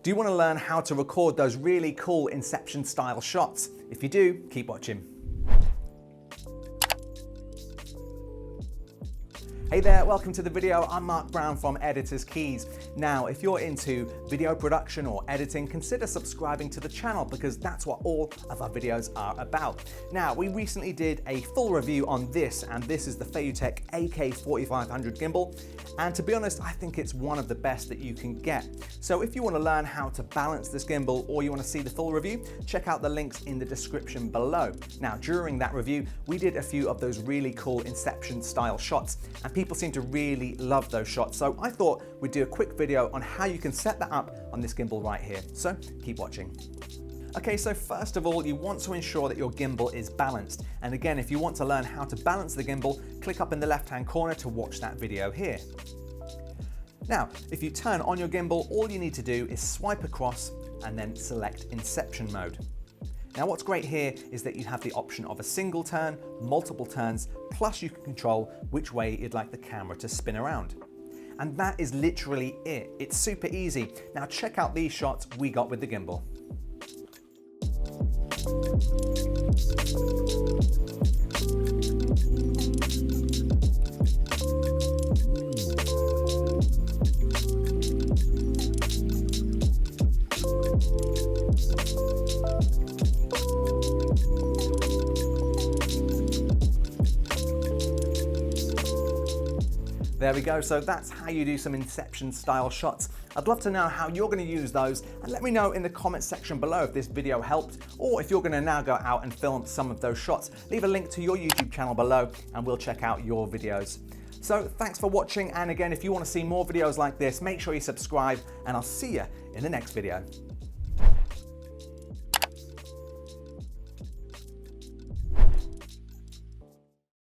Do you want to learn how to record those really cool Inception style shots? If you do, keep watching. Hey there, welcome to the video. I'm Mark Brown from Editor's Keys. Now, if you're into video production or editing, consider subscribing to the channel because that's what all of our videos are about. Now, we recently did a full review on this, and this is the Feiyutech Ak4500 gimbal. And to be honest, I think it's one of the best that you can get. So if you want to learn how to balance this gimbal or you want to see the full review, check out the links in the description below. Now, during that review, we did a few of those really cool Inception style shots, and people seem to really love those shots. So I thought we'd do a quick video on how you can set that up on this gimbal right here. So keep watching. Okay, so first of all, you want to ensure that your gimbal is balanced. And again, if you want to learn how to balance the gimbal, click up in the left-hand corner to watch that video here. Now, if you turn on your gimbal, all you need to do is swipe across and then select Inception Mode. Now, what's great here is that you have the option of a single turn, multiple turns, plus you can control which way you'd like the camera to spin around. And that is literally it. It's super easy. Now check out these shots we got with the gimbal. There we go, so that's how you do some Inception style shots. I'd love to know how you're going to use those, and let me know in the comments section below if this video helped, or if you're going to now go out and film some of those shots. Leave a link to your YouTube channel below and we'll check out your videos. So thanks for watching, and again, if you want to see more videos like this, make sure you subscribe, and I'll see you in the next video.